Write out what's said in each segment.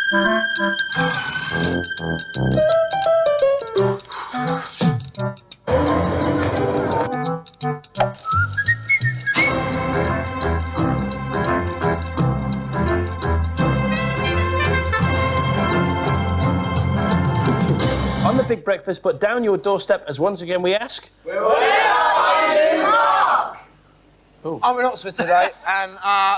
On the big breakfast, but down your doorstep, as once again we ask... Where are you, Mark? I'm in Oxford today, and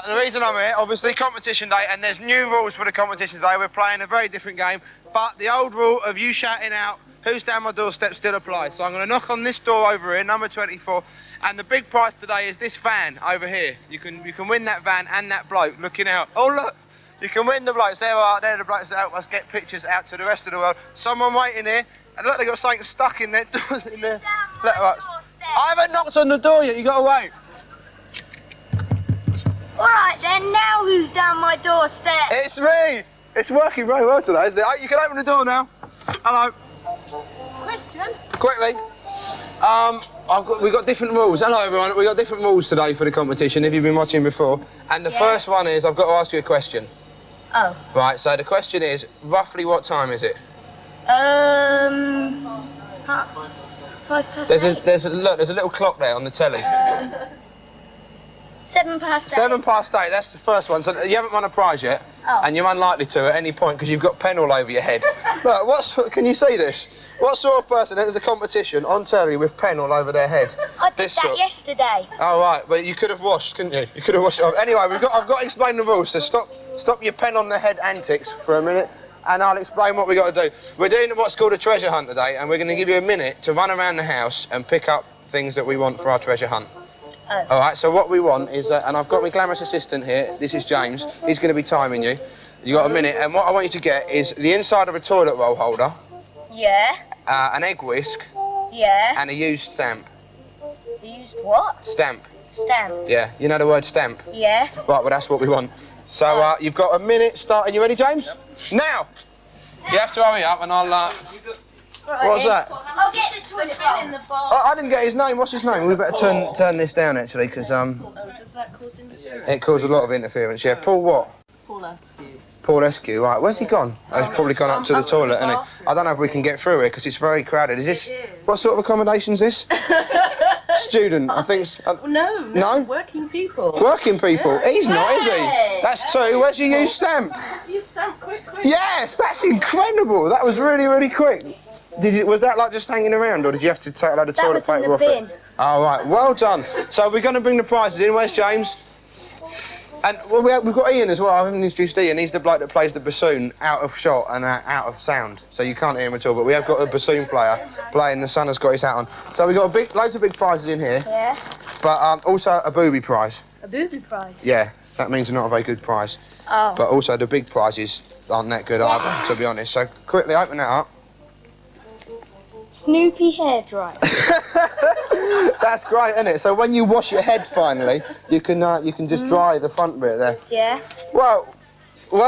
the reason I'm here, obviously, competition day, and there's new rules for the competition day. We're playing a very different game, but the old rule of you shouting out, who's down my doorstep, still applies. So I'm going to knock on this door over here, number 24, and the big prize today is this van over here. You can win that van and that bloke looking out. Oh, look! You can win the blokes. There are, they're the blokes that help us get pictures out to the rest of the world. Someone waiting here, and look, they've got something stuck in their in their letterbox. I haven't knocked on the door yet, you got to wait. All right then, now who's down my doorstep? It's me. It's working very well today, isn't it? Oh, you can open the door now. Hello. Question? Quickly. We've got different rules. Hello everyone, we've got different rules today for the competition, if you've been watching before. And the first one is, I've got to ask you a question. Oh. Right, so the question is, roughly what time is it? 5 past There's a little clock there on the telly. 7 past 8. 7 past 8, that's the first one. So you haven't won a prize yet, and you're unlikely to at any point because you've got pen all over your head. Look, can you see this? What sort of person enters a competition on telly with pen all over their head? I did that yesterday. Oh, right, but you could have washed, couldn't you? You could have washed it off. Anyway, I've got to explain the rules, so stop your pen on the head antics for a minute, and I'll explain what we've got to do. We're doing what's called a treasure hunt today, and we're going to give you a minute to run around the house and pick up things that we want for our treasure hunt. Oh. All right, so what we want is, and I've got my glamorous assistant here, this is James, he's going to be timing you. You've got a minute, and what I want you to get is the inside of a toilet roll holder. Yeah. An egg whisk. Yeah. And a used stamp. Used what? Stamp. Stamp. Yeah, you know the word stamp? Yeah. Right, well that's what we want. So you've got a minute starting, you ready James? Yep. Now! You have to hurry up and I'll... What's that? I'll get the toilet roll in the bar. I didn't get his name. What's his name? We better turn this down actually, because does that cause interference? it caused a lot of interference. Yeah, Paul what? Paul Askew. Paul Eskew. Right, where's he gone? Oh, he's probably gone up to the toilet, hasn't he? I don't know if we can get through here because it's very crowded. Is this? What sort of accommodation is this? Student, I think. No. Working people. Working people. Yeah. He's not, is he? That's two. Where's your used stamp? You stamp quick. Yes, that's incredible. That was really, really quick. Was that like just hanging around, or did you have to take a load of toilet paper off it? Oh, right, well done. So we're going to bring the prizes in. Where's James? And well, we've got Ian as well. I haven't introduced Ian. He's the bloke that plays the bassoon out of shot and out of sound, so you can't hear him at all. But we have got a bassoon player playing. The son has got his hat on. So we've got loads of big prizes in here. Yeah. But also a booby prize. A booby prize? Yeah, that means not a very good prize. Oh. But also the big prizes aren't that good either, to be honest. So quickly open that up. Snoopy hairdryer. That's great, isn't it? So when you wash your head finally, you can just dry the front bit there. Yeah. Well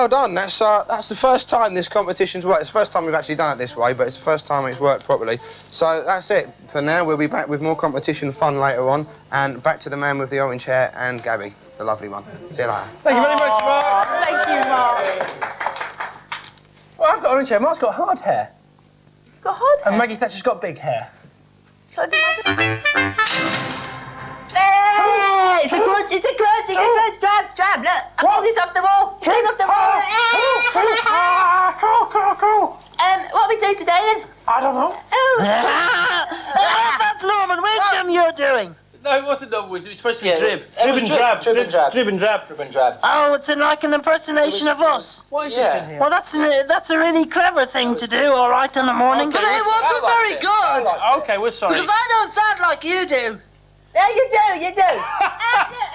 done. That's the first time this competition's worked. It's the first time we've actually done it this way, but it's the first time it's worked properly. So that's it for now. We'll be back with more competition fun later on, and back to the man with the orange hair and Gabby, the lovely one. See you later. Thank you very much, Mark. Thank you, Mark. Well, I've got orange hair. Mark's got hard hair. It's got hard hair. And Maggie Thatcher's got big hair. So do I. Hey, it's a grudge, Jab, look, I pulled this off the wall, clean off the wall. What we do today then? I don't know. That's Norman Wisdom you're doing. No, it wasn't double wisdom. It was supposed to be drib. Drib and drab. Oh, it's like an impersonation of us. What is this in here? Well, that's a really clever thing to do, all right, in the morning. Okay, But it wasn't very good. Okay, we're sorry. Because I don't sound like you do. Yeah, you do. Look at it.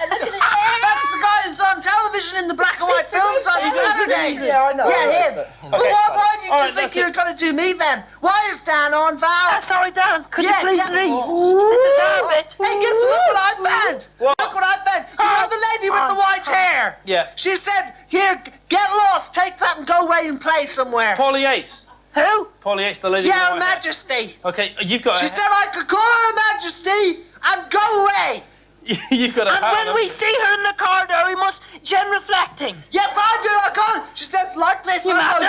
That's the guy who's on television in the black and white films on Saturdays. Yeah, I know. Yeah, him. Okay. But why did All you think you were going to do me then? Why is Dan on Val? Sorry, Dan. Could you please leave? This is our bit. Hey, guess what? Look what I found. What? Look what I found. You know the lady with the white hair? Yeah. She said, here, get lost, take that and go away and play somewhere. Polly Yates. Who? Polly Yates, the lady. Yeah, Her with the white hair. Majesty. Okay, you've got. She said I could call Her Majesty and go away. You've got a hat. And when we see her in the corridor, we must genuflecting. Yes, I do. I can't. She says like this. Your I go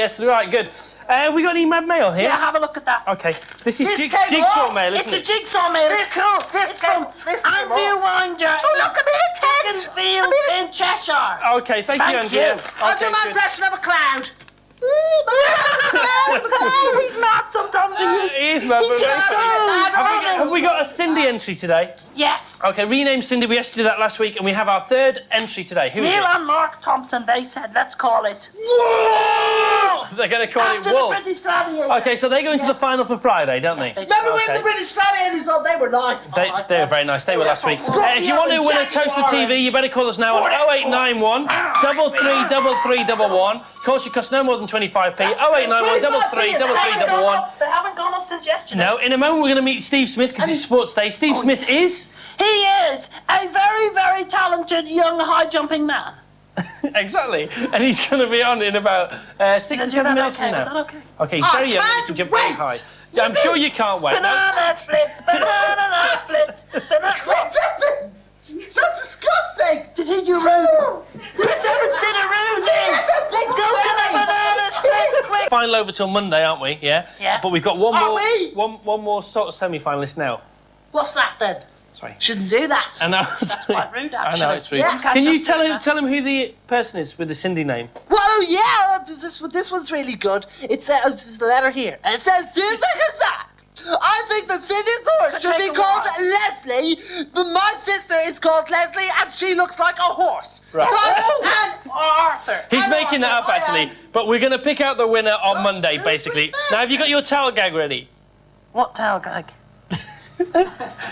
yes, right, good. Have we got any mad mail here? Yeah, have a look at that. Okay, this is This came jigsaw off. mail, It's isn't a it? jigsaw mail. It's cool. It's from Andrew Winder. Oh, look, a bit of tent. Field in Cheshire. Okay, thank you, Thank Andrew. you. I'll do Okay, my good. impression of a cloud. He's mad sometimes. He is mad, but very funny. Have we got a Cindy entry today? Yes. Okay, rename Cindy. We asked to do that last week, and we have our third entry today. Who is Neil it? and Mark Thompson, they said, let's call it They're going to call After it Wolf. the British Gladiator. Okay, so they go into the final for Friday, don't they? Remember when Okay. the British Gladiators on? They were nice. They were very nice. They were last week. If you want to win a toaster TV, you better call us now on 0891 333311. Calls should cost no more than 25p. 0891 333311. They haven't gone up since yesterday. No, in a moment we're going to meet Steve Smith because it's Sports Day. Steve Smith is... He is a very, very talented young high-jumping man. Exactly. And he's going to be on in about 6 or 7 minutes from Is that now. okay? Okay, he's very young and he can jump very high. I'm sure you can't wait. No? Banana splits, banana splits, banana... That's disgusting. Did he do rude? Chris Evans did a rude thing. Go to the banana splits quick. Final over till Monday, aren't we? Yeah? Yeah. But we've got one Are more, we? one more sort of semi-finalist now. What's that then? Sorry. Shouldn't do that. I know. That's quite rude, I actually. know, it's rude. Yeah. Can you tell him who the person is with the Cindy name? Well, yeah, this one's really good. It's the letter here. And it says, I think the Cindy's horse should be called Leslie, but my sister is called Leslie, and she looks like a horse. Right. So, and Arthur. He's And making that up, Arthur, actually. But we're going to pick out the winner on Monday, true, basically. it's Now, have you got your towel gag ready? What towel gag?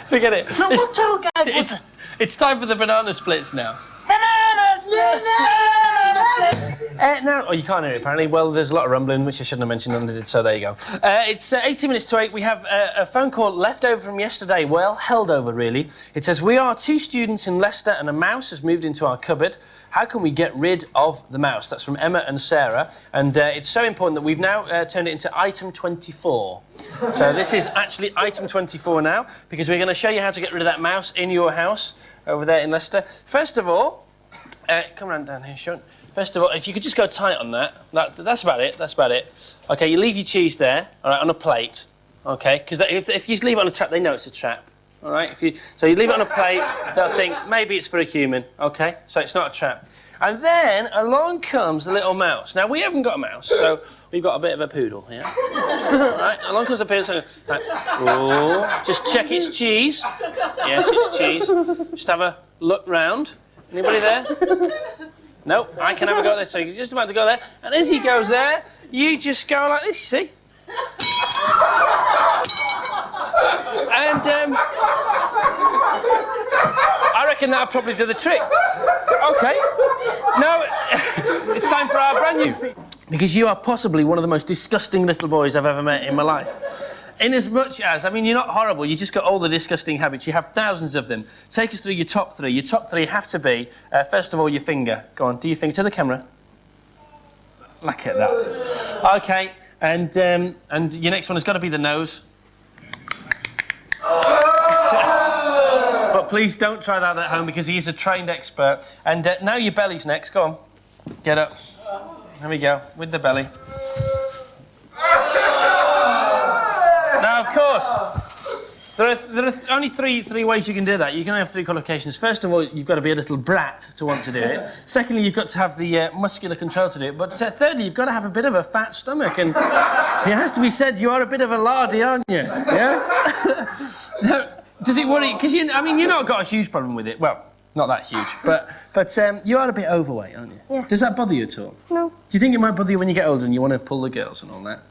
Forget it. No, what towel gag was it? It's time for the banana splits now. Banana splits, banana splits. Now, oh, you can't hear it apparently. Well, there's a lot of rumbling, which I shouldn't have mentioned, and I did, so there you go. It's 18 minutes to 8. We have a phone call left over from yesterday. Well, held over, really. It says, we are 2 students in Leicester and a mouse has moved into our cupboard. How can we get rid of the mouse? That's from Emma and Sarah. And it's so important that we've now turned it into item 24. So this is actually item 24 now, because we're going to show you how to get rid of that mouse in your house over there in Leicester. First of all, come around down here, Sean. First of all, if you could just go tight on that. That's about it, that's about it. OK, you leave your cheese there, all right, on a plate, OK? Because if you leave it on a trap, they know it's a trap, all right? So you leave it on a plate, they'll think, maybe it's for a human, OK? So it's not a trap. And then along comes the little mouse. Now, we haven't got a mouse, so we've got a bit of a poodle, yeah? Right, along comes the poodle, so, right. Oh, just check it's cheese. Yes, it's cheese. Just have a look round. Anybody there? Nope, I can have a go at this. So you're just about to go there, and as he goes there, you just go like this, you see? And I reckon that'll probably do the trick. Okay. Now, it's time for our brand new. Because you are possibly one of the most disgusting little boys I've ever met in my life. In as much as, I mean, you're not horrible, you just got all the disgusting habits. You have thousands of them. Take us through your top 3. Your top 3 have to be, first of all, your finger. Go on, do your finger to the camera. Look at that. Okay, and your next one has got to be the nose. But please don't try that at home because he is a trained expert. And now your belly's next. Go on, get up. There we go, with the belly. Now, of course, there are only three ways you can do that. You can only have 3 qualifications. First of all, you've got to be a little brat to want to do it. Secondly, you've got to have the muscular control to do it. But thirdly, you've got to have a bit of a fat stomach. And it has to be said, you are a bit of a lardy, aren't you? Yeah? Now, does it worry? Because you've not got a huge problem with it. Well, not that huge, but you are a bit overweight, aren't you? Yeah. Does that bother you at all? No. Do you think it might bother you when you get older and you want to pull the girls and all that?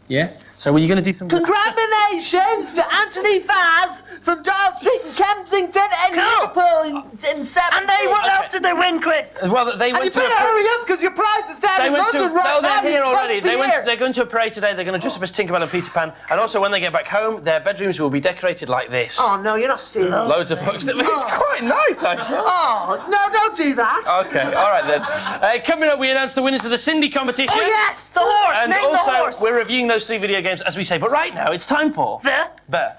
Yeah? So were you going to do something? Congratulations to Anthony Vaz from Dial Street in Kensington and Liverpool in 7. And what else did they win, Chris? Well, they And went you to better hurry up because your prize is down They in went to. London right No, now. they're here You're supposed already. to be here. They're going to a parade today. They're going to dress up as Tinkerbell and Peter Pan. And also, when they get back home, their bedrooms will be decorated like this. Oh, no, you're not serious. Loads of books. It's quite nice, I think. Oh, no, don't do that. Okay, all right then. Coming up, we announced the winners of the Cindy competition. Oh, yes, the horse. And Name also, the horse. we're reviewing those 3 video games, as we say. But right now, it's time for... Nah,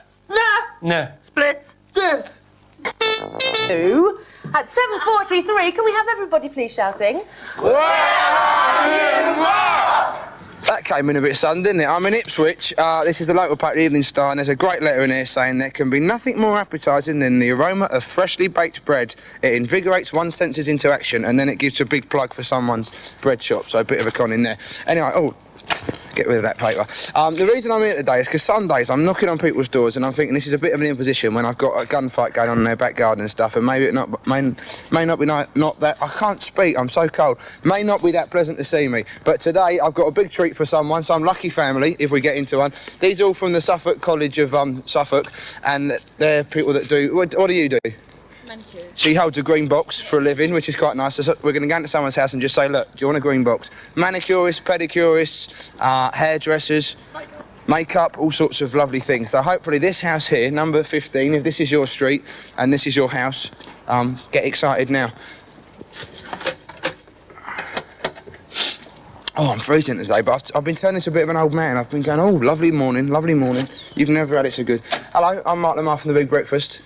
No. Splits. this. At 7:43, can we have everybody please shouting? That came in a bit sudden, didn't it? I'm in Ipswich. This is the local paper, the Evening Star, and there's a great letter in here saying there can be nothing more appetising than the aroma of freshly baked bread. It invigorates one's senses into action, and then it gives a big plug for someone's bread shop, so a bit of a con in there. Anyway, get rid of that paper. The reason I'm here today is because some days I'm knocking on people's doors and I'm thinking this is a bit of an imposition when I've got a gunfight going on in their back garden and stuff, and maybe it may not be not that... I can't speak, I'm so cold. May not be that pleasant to see me. But today I've got a big treat for someone, some lucky family, if we get into one. These are all from the Suffolk College of Suffolk, and they're people that do... What do you do? Manicures. She holds a green box for a living, which is quite nice. So we're going to go into someone's house and just say, look, do you want a green box? Manicurists, pedicurists, hairdressers, makeup, all sorts of lovely things. So hopefully this house here, number 15, if this is your street and this is your house, get excited now. Oh, I'm freezing today, but I've been turning into a bit of an old man. I've been going, oh, lovely morning, lovely morning. You've never had it so good. Hello, I'm Mark Lamar from The Big Breakfast.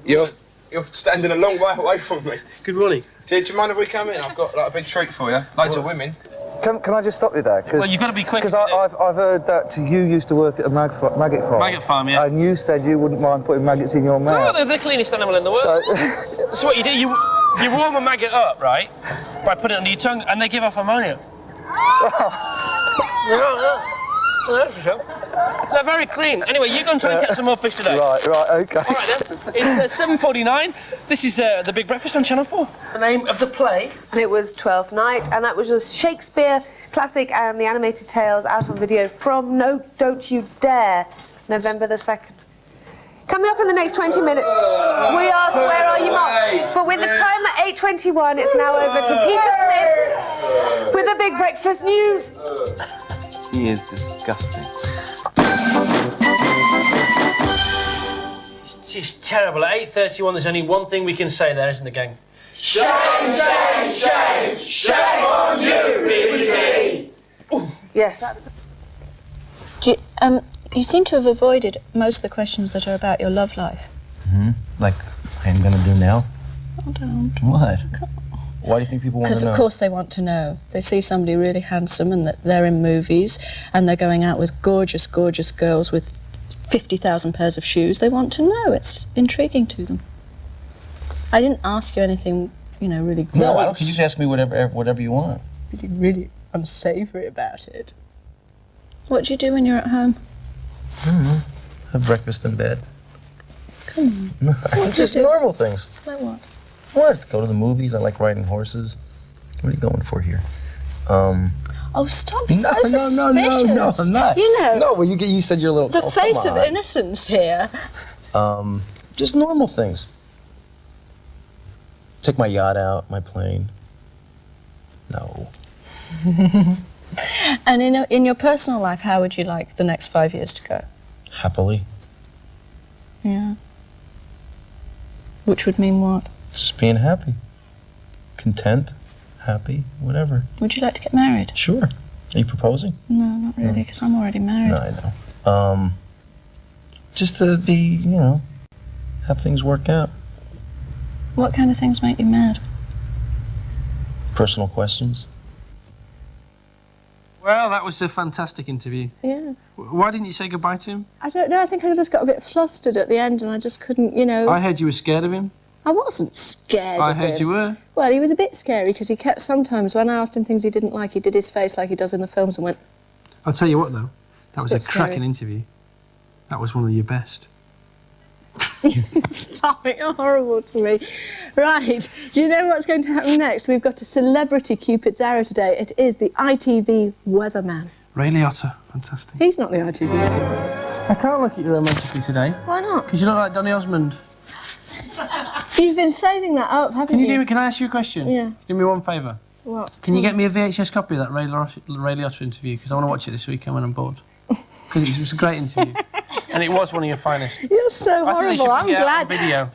You're standing a long way away from me. Good morning. Do you mind if we come in? I've got like a big treat for you. Loads of women. Can I just stop you there? Well, you've got to be quick. Because I've heard that you used to work at a maggot farm. Maggot farm, yeah. And you said you wouldn't mind putting maggots in your mouth. Oh, they're the cleanest animal in the world. So what you do, you warm a maggot up, right, by putting it under your tongue, and they give off ammonia. They're very clean. Anyway, you're going to try and catch some more fish today. Right, OK. All right, then. It's 7:49. This is The Big Breakfast on Channel 4. The name of the play? And it was Twelfth Night, and that was a Shakespeare classic and the animated tales out on video from No Don't You Dare, November the 2nd. Coming up in the next 20 minutes, we asked, where are you, Mark? But with the time at 8:21, it's now over to Peter Smith with The Big Breakfast News. He is disgusting. It's terrible. At 8:31, there's only one thing we can say there, isn't there, gang? Shame, shame, shame, shame on you, BBC. Yes, that... You seem to have avoided most of the questions that are about your love life. Like I'm gonna do now? Oh, don't. What? Why do you think people want to know? Because of course they want to know. They see somebody really handsome and that they're in movies and they're going out with gorgeous, gorgeous girls with 50,000 pairs of shoes. They want to know. It's intriguing to them. I didn't ask you anything, you know, really gross. No, I don't. You just ask me whatever you want. Really unsavoury about it. What do you do when you're at home? I don't know. Have breakfast in bed. Come on. No, just normal things. Like what? What? Go to the movies. I like riding horses. What are you going for here? Oh, stop! No, So no, suspicious. I'm not. You know. No, well, you said you're a little. The face of innocence here. Just normal things. Take my yacht out, my plane. No. And in your personal life, how would you like the next 5 years to go? Happily. Yeah. Which would mean what? Just being happy. Content. Happy. Whatever. Would you like to get married? Sure. Are you proposing? No, not really, because I'm already married. No, I know. Just to be, you know, have things work out. What kind of things make you mad? Personal questions. Well, that was a fantastic interview. Yeah. Why didn't you say goodbye to him? I don't know, I think I just got a bit flustered at the end and I just couldn't, you know... I heard you were scared of him. I wasn't scared of him. I heard you were. Well, he was a bit scary because he kept sometimes, when I asked him things he didn't like, he did his face like he does in the films and went... I'll tell you what, though. That was a bit scary. cracking interview. That was one of your best. Stop it, you're horrible to me. Right, do you know what's going to happen next? We've got a celebrity Cupid's arrow today. It is the ITV weatherman. Ray Liotta, fantastic. He's not the ITV weatherman. I can't look at you romantically today. Why not? Because you look like Donny Osmond. You've been saving that up, haven't you? Can I ask you a question? Yeah. Do me one favour. What? Can you get me a VHS copy of that Ray Liotta interview? Because I want to watch it this weekend when I'm bored. Because it was a great interview. And it was one of your finest. You're so I think they should horrible. I'm bring it out glad. on video.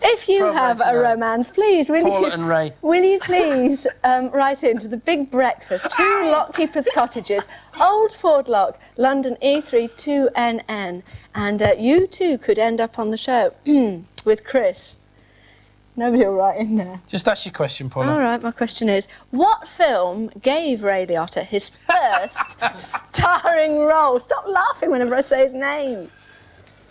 If you Program have a today. romance, please, will Paula you? and Ray. Will you please write into the Big Breakfast, 2 Lockkeepers Cottages, Old Ford Lock, London E32NN, and you too could end up on the show with Chris. Nobody will write in there. Just ask your question, Paula. All right, my question is, what film gave Ray Liotta his first starring role? Stop laughing whenever I say his name.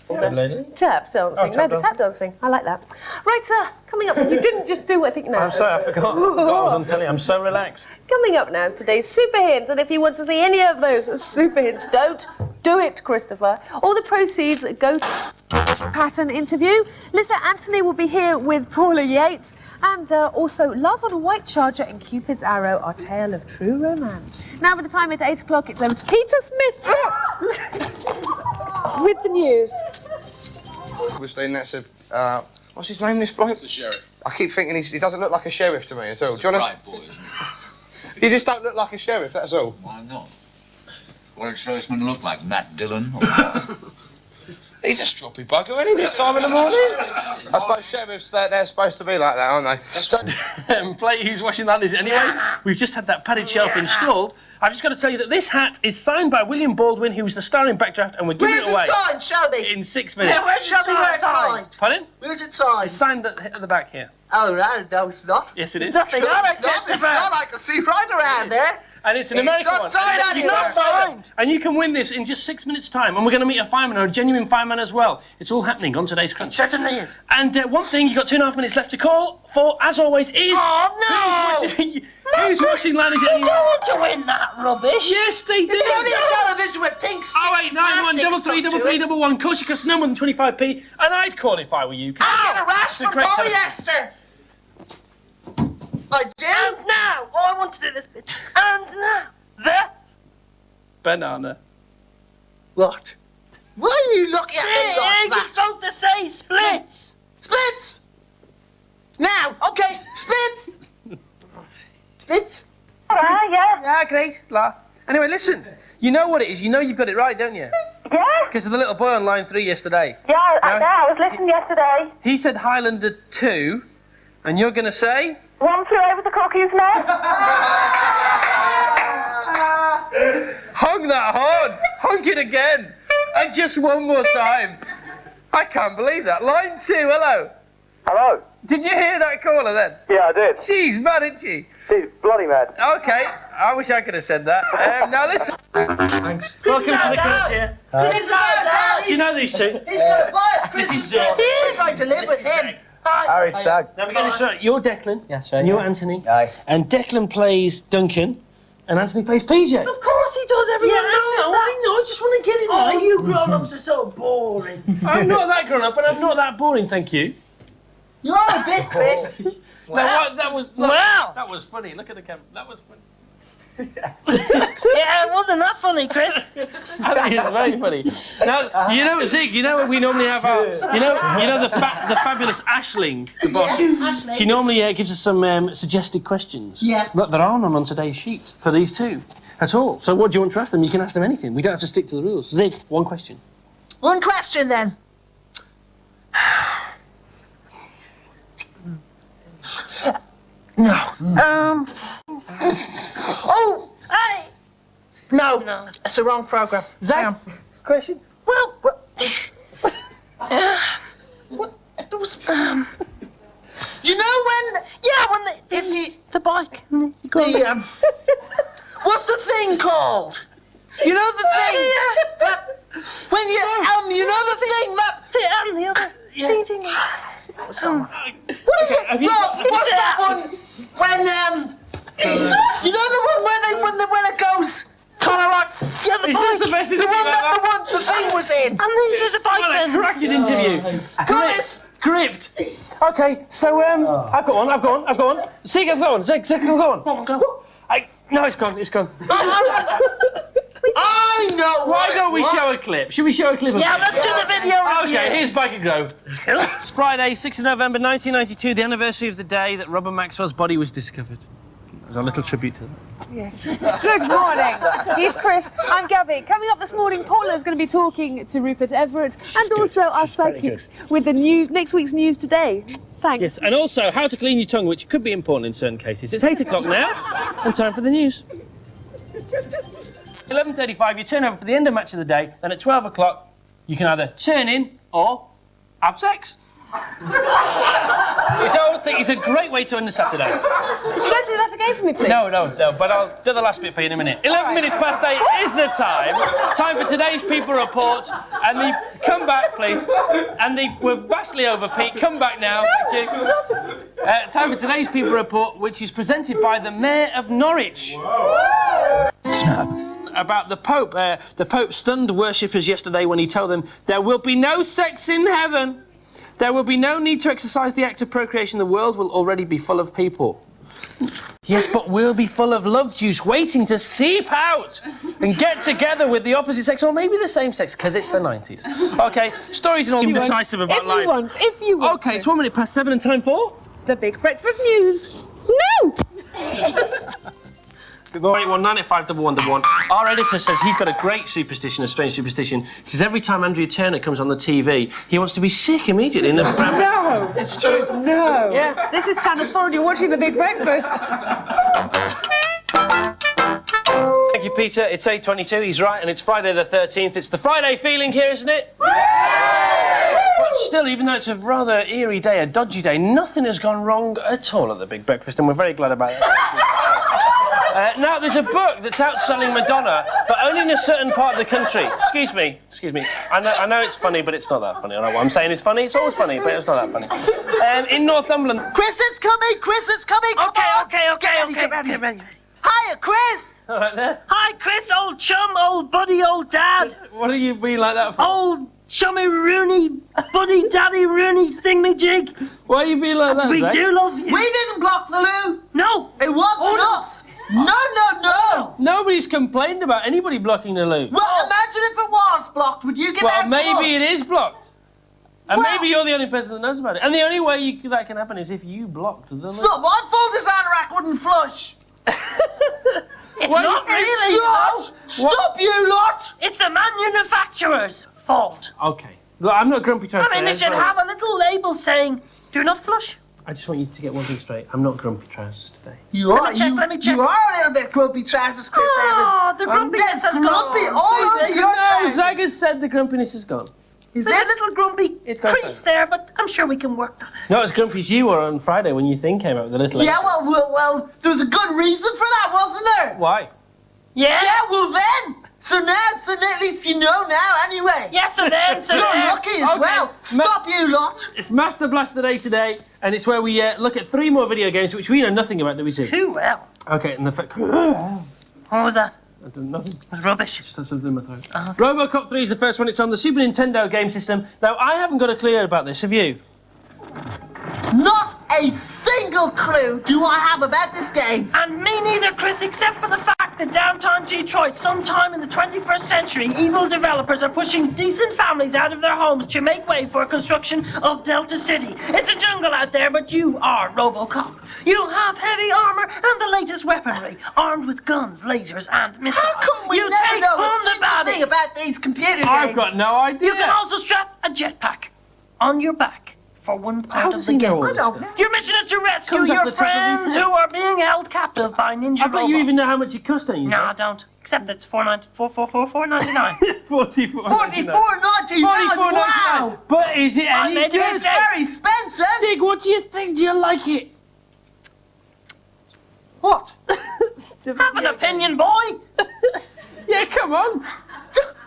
Dead lady. Tap dancing. No, the tap dancing. I like that. Right, sir. Coming up. You didn't just do what I think now. I'm sorry, I forgot. I was on telly. I'm so relaxed. Coming up now is today's super hints, and if you want to see any of those super hints, don't do it, Christopher. All the proceeds go to this pattern interview. Lisa Anthony will be here with Paula Yates, and also Love on a White Charger and Cupid's Arrow, our tale of true romance. Now, with the time at 8 o'clock, it's over to Peter Smith with the news. Obviously, and that's a... what's his name, this bloke? It's the sheriff. I keep thinking he doesn't look like a sheriff to me at all. He's Do you a want right boy, isn't he? to... You just don't look like a sheriff, that's all. Why not? What does Sheriffman look like? Matt Dillon? Or... He's a stroppy bugger, isn't he, this time in the morning? I suppose sheriffs, they're supposed to be like that, aren't they? So... Play who's washing that is anyway. We've just had that padded shelf installed. I've just got to tell you that this hat is signed by William Baldwin, who was the star in Backdraft, and we're giving Where's it away it signed? Show me. in 6 minutes. Show me where it's signed. Pardon? Where's it signed? It's signed at the back here. Oh, no, it's not. Yes, it is. It's not. It's not. I can see right around there. And it's an It's American not one. signed It's anywhere. not signed. And you can win this in just 6 minutes' time. And we're going to meet a fireman, or a genuine fireman as well. It's all happening on today's Crunch. It certainly is. And one thing, you've got 2.5 minutes left to call for, as always, is... Oh, no! Who's washing Lanny's They don't want to win that rubbish. Yes, they do. It's only a television with pink stick. Oh, 0891 course you cost no more than 25p, and I'd call if I were you. I get a rash a for great polyester. I do. And now, I want to do this bit. And now, the Banana. What? Why are you looking at me like you're that? supposed to say splits. Splits. Now, okay, splits. Splits. Yeah. Yeah, great. La. Anyway, listen. You know what it is. You know you've got it right, don't you? Yeah? Because of the little boy on line 3 yesterday. Yeah, Now- I was listening yesterday. He said Highlander 2, and you're going to say... One flew over the cuckoo's nest. Hung that hard! Hung it again! And just one more time. I can't believe that. Line 2, hello. Hello. Did you hear that caller then? Yeah, I did. She's mad, isn't she? She's bloody mad. Okay, I wish I could have said that. Now listen. Thanks. Welcome to the Crunch here. This is our daddy. Do you know these two? He's got a bias. This Christmas is present. We're going to live with him. Harry Tag. Now we're going to start. You're Declan. Yes, right. And you're Anthony. Aye. And Declan plays Duncan. And Anthony plays PJ. Of course he does, everyone knows that. I know. I just want to get it Oh, right. you grown-ups are so boring. I'm not that grown up, and I'm not that boring, thank you. You are a bit, Chris. Now, what, that was look, Wow. that was funny. Look at the camera. That was funny. Yeah, it wasn't that funny, Chris. I think it's very funny. Now, you know, Zig, you know, we normally have our, you know the fabulous Aisling, the boss. Aisling. She normally gives us some suggested questions. Yeah. But there are none on today's sheet for these two at all. So what do you want to ask them? You can ask them anything. We don't have to stick to the rules. Zig, one question. One question then. No. Oh. Hey. No. It's the wrong program. Zach, question? Well, What? What? There was. You know when? yeah, when If you. the bike and the grown The what's the thing called? You know the thing that when you know the thing that and the other thing. what is it? have you- No, what's that one? When you know the one when it goes kind of like Yeah, the Is bike. this the best the interview one that ever? the thing was in. And the bike What a then. cracking interview. Chris, Gripped. Okay, so I've got one. Zig, I've got one. Zig, I've got one. Go. No, it's gone. I know. Why what don't it we was. show a clip? Should we show a clip of Yeah, it? let's do the video review. Okay, here's Bike and Grove. It's Friday, 6th of November 1992, the anniversary of the day that Robert Maxwell's body was discovered. It was a little tribute to that. Yes. Good morning. He's Chris. I'm Gabby. Coming up this morning, Paula's going to be talking to Rupert Everett and also our psychics with the next week's news today. Thanks. Yes, and also how to clean your tongue, which could be important in certain cases. It's 8 o'clock now, and time for the news. 11:35, you turn over for the end of match of the day, then at 12 o'clock, you can either turn in or have sex. Which I think is a great way to end the Saturday. Could you go through that again for me, please? No, but I'll do the last bit for you in a minute. 11 minutes past 8 is the time. Time for today's People Report. And they come back, please. And they were vastly over, Pete. Come back now. Thank you. Time for today's People Report, which is presented by the Mayor of Norwich. Snap. About the Pope. The Pope stunned worshippers yesterday when he told them there will be no sex in heaven. There will be no need to exercise the act of procreation. The world will already be full of people. Yes, but we'll be full of love juice waiting to seep out and get together with the opposite sex, or maybe the same sex, because it's the 90s. OK, stories and all indecisive about life. If you want. OK, it's 1 minute past 7 and time for... The Big Breakfast News. No! 481-985-1111. Our editor says he's got a great superstition, a strange superstition. He says every time Andrea Turner comes on the TV, he wants to be sick immediately. In the No! It's true. No! Yeah. This is Channel 4 and you're watching The Big Breakfast. Thank you, Peter. It's 8:22. He's right, and it's Friday the 13th. It's the Friday feeling here, isn't it? But still, even though it's a rather eerie day, a dodgy day, nothing has gone wrong at all at the Big Breakfast, and we're very glad about that. Now, there's a book that's outselling Madonna, but only in a certain part of the country. Excuse me. I know it's funny, but it's not that funny. I know what I'm saying is funny. It's always funny, but it's not that funny. In Northumberland... Chris is coming! Chris is coming! Come on. Get ready. Hiya, Chris! All right there. Hi, Chris, old chum, old buddy, old dad. What are you being like that for? Old chummy Rooney, buddy, daddy Rooney thingamajig. Why are you being like that, We Zach? do love you. We didn't block the loo! No. It wasn't us! No! Nobody's complained about anybody blocking the loo. Well, imagine if it was blocked. Would you give Well, out maybe it is blocked. And Well- maybe you're the only person that knows about it. And the only way that can happen is if you blocked the loo. It's not my fault this anorak wouldn't flush. It's Why- not really. It's not! Stop, you lot! It's the manufacturer's fault. OK. Look, I'm not grumpy trash. I mean, they should have a little label saying, do not flush. I just want you to get one thing straight. I'm not grumpy trousers today. You are. Let me check. You are a little bit grumpy trousers, Chris Evans. Oh, the grumpiness has grumpy gone. all over your No, trousers. Zag has said the grumpiness is gone. Is There's it? a little grumpy It's gone crease there, but I'm sure we can work that out. Not as grumpy as you were on Friday when your thing came out with the little... Yeah, well, there was a good reason for that, wasn't there? Why? Yeah? Yeah, well then. So at least you know now, anyway. Yeah, so then. You're lucky as Okay. well. Stop, you lot. It's Master Blaster Day today, and it's where we look at 3 more video games which we know nothing about, do we, Sue? Too well. OK, and the fact... What was that? I've done nothing. It was rubbish. Just had something in my throat. Robocop 3 is the first one. It's on the Super Nintendo game system. Now, I haven't got a clue about this, have you? Not a single clue do I have about this game. And me neither, Chris, except for the fact that downtown Detroit, sometime in the 21st century, evil developers are pushing decent families out of their homes to make way for construction of Delta City. It's a jungle out there, but you are Robocop. You have heavy armor and the latest weaponry, armed with guns, lasers, and missiles. How come we you never take know a on the single thing baddies. about these computer games? I've got no idea. You can also strap a jetpack on your back for one part How of does the he game. know all I this don't stuff? know. Your mission is to rescue Comes off your the top of his friends head. who are being held captive by ninja I bet robots. you even know how much it cost, don't you? No, I don't. Except it's $4.99. 44.99. $44.99. Wow. But is it I any made a good? It's mistake. very expensive. Sig, what do you think? Do you like it? What? Have an opinion, boy. Yeah, come on.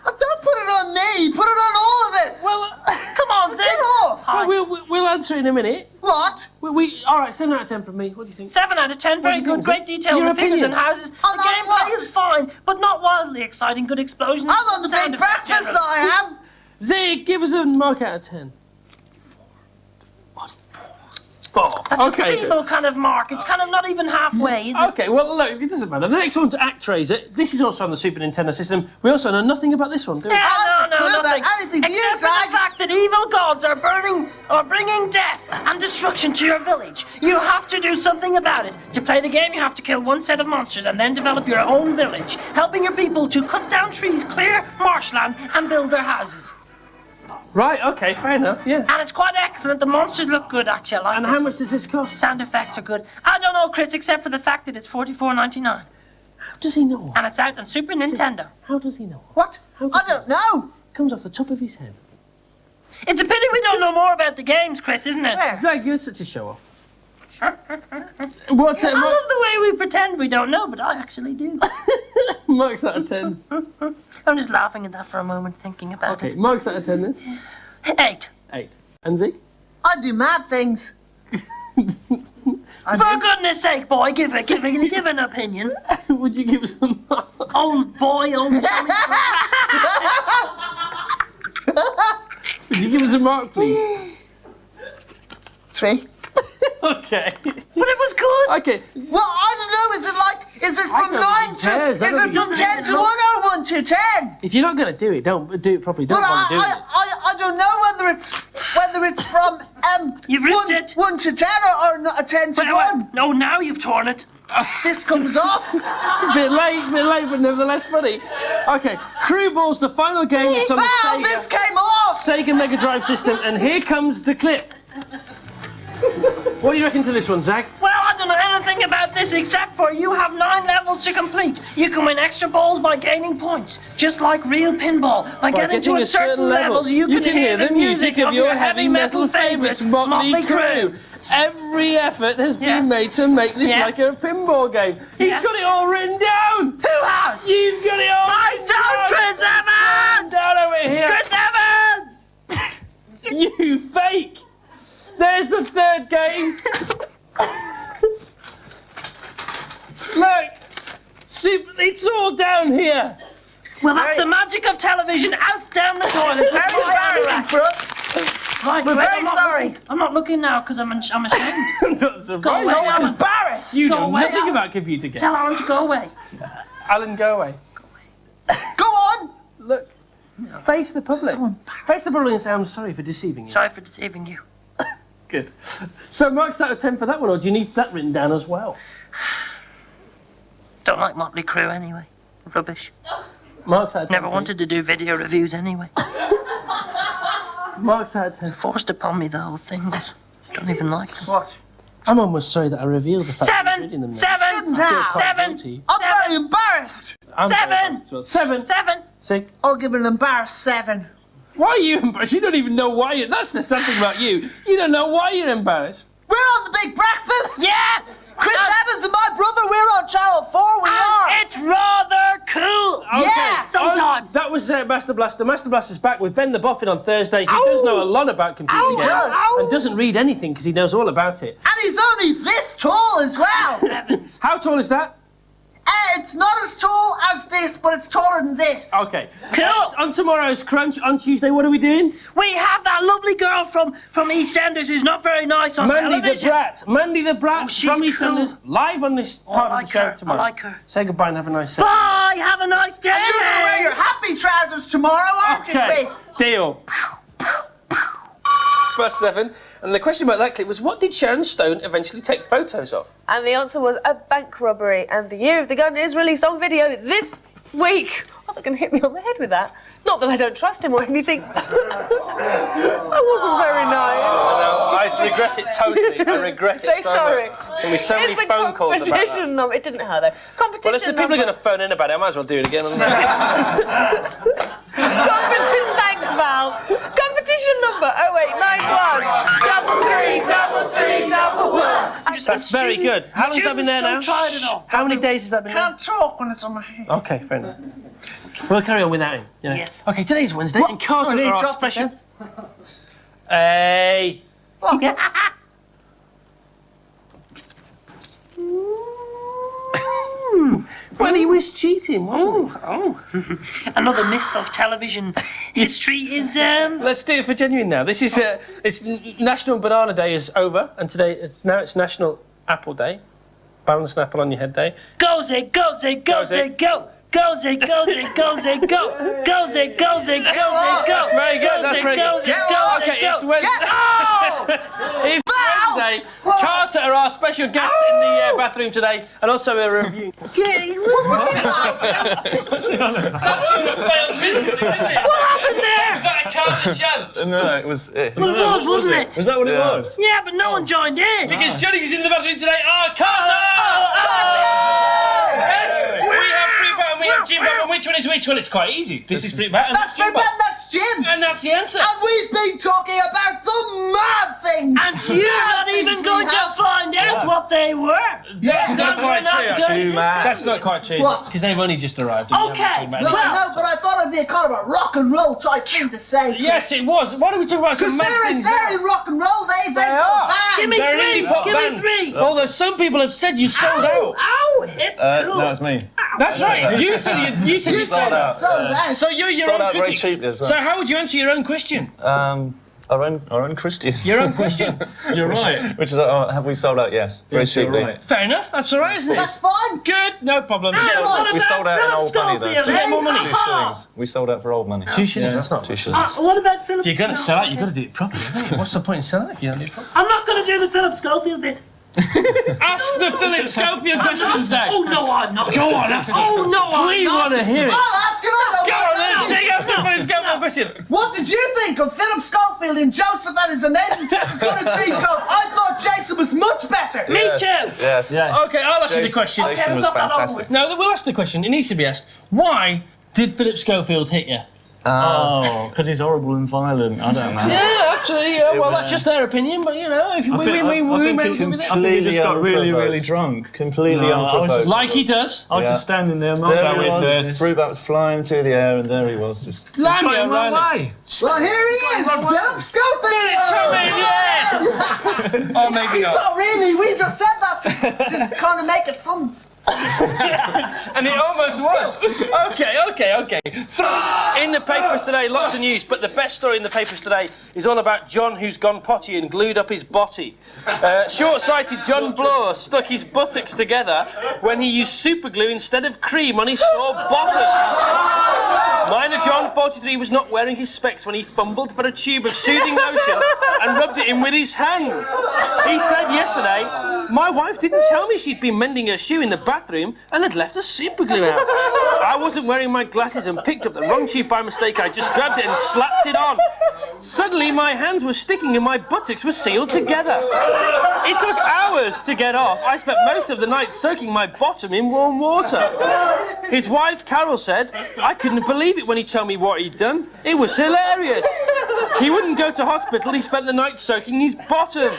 Don't put it on me. Put it on all of us. Well, Come on, Zig. Get off. we'll answer in a minute. What? All right, 7 out of 10 from me. What do you think? 7 out of 10. Very What do you good. think, Great Zig? detail Your in the figures opinion. and houses. On The what? gameplay is fine, but not wildly exciting. Good explosions. I'm on the sound big effects, breakfast, generally. I am. Zig, give us a mark out of 10. 4. That's a Okay. feeble kind of mark. It's kind of not even halfway, is it? Okay, well, look, it doesn't matter. The next one's ActRaiser. This is also on the Super Nintendo system. We also know nothing about this one, do we? Yeah, no, Clue about nothing. anything to you, Except for Zag. the fact that evil gods are bringing death and destruction to your village. You have to do something about it. To play the game, you have to kill one set of monsters and then develop your own village, helping your people to cut down trees, clear marshland, and build their houses. Right, okay, fair enough, yeah. And it's quite excellent. The monsters look good, actually. I like And it. how much does this cost? Sound effects are good. I don't know, Chris, except for the fact that it's $44.99. How does he know? And it's out on Super Nintendo. How does he know? What? How does I don't know. It comes off the top of his head. It's a pity we don't know more about the games, Chris, isn't it? Zach, you're such a show-off. What's it? I love the way we pretend we don't know, but I actually do. Marks out of 10. I'm just laughing at that for a moment, thinking about Okay, marks out of 10 then. 8. 8. And Zeke? I do mad things. For goodness sake, boy, give an opinion. Would you give some marks? Old boy, old Would you give us a mark, please? 3. Okay. But it was good. Okay. Well, I don't know. Is it from 9 to? cares. I Is don't it from think 10 to 1 or 1 to 10? If you're not going to do it, don't do it properly. Don't Well, bother doing it. I don't know whether it's from You've ripped it. 1 to 10 or not 10 to 1. No, now you've torn it. This comes off. bit late, but nevertheless funny. Okay, Crew Ball's the final game. It's on the Wow, this came off. Sega Mega Drive system, and here comes the clip. What do you reckon to this one, Zach? Well, I don't know anything about this except for you have 9 levels to complete. You can win extra balls by gaining points, just like real pinball. By getting to a certain level, you can hear the music of your heavy metal favorites, Motley Crue. Every effort has been made to make this like a pinball game. He's got it all written down. Who has? You've got it all I written don't, Chris Evans! Chris Evans! Down over here. You fake. There's the third game. Look. See, it's all down here. Well, that's the magic of television. Out down the toilet. Very embarrassing for us. Right, We're wait, very sorry. I'm not looking now because I'm ashamed. I'm not surprised. Go away, So Alan. embarrassed. You Go know away, nothing Alan. about computer games. Tell Alan to go away. Alan, go away. Go on. Look, face the public. Face the public and say, I'm sorry for deceiving you. Sorry for deceiving you. Good. So marks out of 10 for that one, or do you need that written down as well? Don't like Motley Crue anyway. Rubbish. Marks out of 10. Never wanted to do video reviews anyway. Marks out of 10. Forced upon me the whole thing. Don't even like them. What? I'm almost sorry that I revealed the fact that I was reading them now. Seven! Now. I feel quite Seven! guilty. I'm very embarrassed. I'm very 7! embarrassed as well. 7. 7! 6. I'll give it an embarrassed 7. Why are you embarrassed? You don't even know why you... That's the something about you. You don't know why you're embarrassed. We're on the Big Breakfast. Yeah! Chris Evans and my brother, we're on Channel 4. We are. It's rather cool! Yeah, sometimes. That was Master Blaster. Master Blaster's back with Ben the Boffin on Thursday. He does know a lot about computer games. does. And doesn't read anything because he knows all about it. And he's only this tall as well. How tall is that? It's not as tall as this, but it's taller than this. Okay. Cool. On tomorrow's Crunch, on Tuesday, what are we doing? We have that lovely girl from EastEnders who's not very nice on Mandy television. the Brat. Mandy the Brat Oh, she's from EastEnders, cool. live on this part I of the show like her. tomorrow. I like her. Say goodbye and have a nice day. Bye! Have a nice day! And you're going to wear your happy trousers tomorrow, aren't you, Okay, Chris? deal. Plus 7. And the question about that clip was, what did Sharon Stone eventually take photos of? And the answer was a bank robbery. And the Year of the Gun is released on video this week. Oh, they're going to hit me on the head with that. Not that I don't trust him or anything. That wasn't very nice. I regret it totally. I regret it Say so sorry. much. There'll be so many It's the phone calls about that. competition number. It didn't hurt though. Competition Well, if the people are going to phone in about it, I might as well do it again. Thanks, Val. Competition number 0891 That's very good. How long's that been there now? Try it all. How many days has that been there? Can't talk when it's on my head. Okay, fair enough. We'll carry on without him. Yeah. Yes. Okay, today's Wednesday, and Carter Oh, are our drop it special... then. Hey. Well, he was cheating, wasn't he? Oh. Another myth of television history is, Let's do it for genuine now. This is it's National Banana Day is over, and today it's National Apple Day. Balance an apple on your head day. Goes it, goes it, goes it, go! Goes it, goes it, goes it, go! Goes it, goes it, goes it, go! That's very good, that's very good. Okay, it's Wednesday. It's Wednesday. Carter are our special guest in the bathroom today, and also a review. What is that? What happened there? Was that a Carter chant? No, it was. It was us, wasn't it? Was that what it was? Yeah, but no one joined in. Because Johnny is in the bathroom today. Carter! Yes! We have Free Bat and we have Jim Bat, and which one is which one? It's quite easy. This is Free Bat and That's Jim Bat. Bat. That's Jim. And that's the answer. And we've been talking about some mad things. And you're not even going to find out what they were. That's not quite true. Too mad. That's not quite true. What? Because they've only just arrived. and you Okay, haven't talked No, about it. I know, but I thought it'd be a kind of a rock and roll type thing to say. Yes, it was. Why don't we talk about Because some mad they're things very now? rock and roll. They've got are. a band. Give me They're an three. indie pop Give band. me three. Although some people have said you sold out. Ow! Hit No, it's me. That's right. You said you You said sold out. sold out. So you're your Sold own out very critic. cheaply as well. So how would you answer your own question? Our own Christian. Your own question. You're right. Which is, have we sold out? Yes, very Yes, you're cheaply. right. Fair enough. That's all right, isn't it? That's fine. Good. No problem. What We about sold out in Philip old money though. Schofield, so get more money. 2 shillings. We sold out for old money. 2 shillings. That's not 2 shillings. What about Philip? If you're going to sell out, you've got to do it properly. Haven't you? What's the point in selling it if you don't do it properly? I'm not going to do the Philip Schofield bit. Ask the Philip Schofield question, Zach. Oh, no, I'm not. Go on, ask it. Oh, no, I'm We not. want to hear it. I'll ask it. I don't Go on, mind then. that. Shake ask the Philip Schofield question. What did you think of Philip Schofield in Joseph and his amazing Technicolor Dreamcoat? I thought Jason was much better. Me too. Yes. Okay, I'll ask you the question. Jason was I've got that on fantastic. No, we'll ask the question. It needs to be asked. Why did Philip Schofield hit you? Oh, because he's horrible and violent. I don't know. Yeah, absolutely. Well, that's just their opinion, but you know, if we may agree with it. I think he just got really, unprovoked. really drunk. Completely No, I was unprovoked. just- Like he does. I was Yeah. just standing there, There so he with was. Fruit was flying through the air, and there he was, just. Lamb got you, him right Riley. way. Well, here he is, Philip Schofield. Come in, yes. Oh, maybe He's not. not really. We just said that to just kind of make it fun. And it almost was. Okay. In the papers today, lots of news, but the best story in the papers today is all about John who's gone potty and glued up his botty. Short-sighted John Bloor stuck his buttocks together when he used super glue instead of cream on his sore bottom. Minor John, 43, was not wearing his specs when he fumbled for a tube of soothing lotion and rubbed it in with his hand. He said yesterday, "My wife didn't tell me she'd been mending her shoe in the bathroom and had left the super glue out. I wasn't wearing my glasses and picked up the wrong tube by mistake. I just grabbed it and slapped it on. Suddenly my hands were sticking and my buttocks were sealed together. It took hours to get off. I spent most of the night soaking my bottom in warm water." His wife Carol said, "I couldn't believe it when he told me what he'd done. It was hilarious. He wouldn't go to hospital. He spent the night soaking his bottom.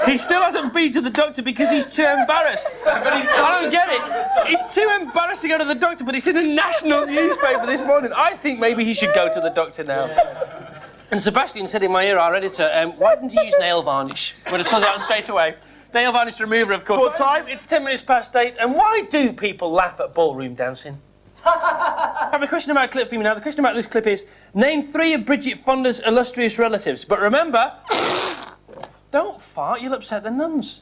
He still hasn't been to the doctor because he's too embarrassed." I don't get it. He's too embarrassed to go to the doctor, but it's in a national newspaper this morning. I think maybe he should go to the doctor now. And Sebastian said in my ear, our editor, "Why didn't he use nail varnish? Would have sorted out straight away." Nail varnish remover, of course. Full time, it's 10 minutes past 8, and why do people laugh at ballroom dancing? I have a question about a clip for you now. The question about this clip is, name 3 of Bridget Fonda's illustrious relatives. But remember, don't fart, you'll upset the nuns.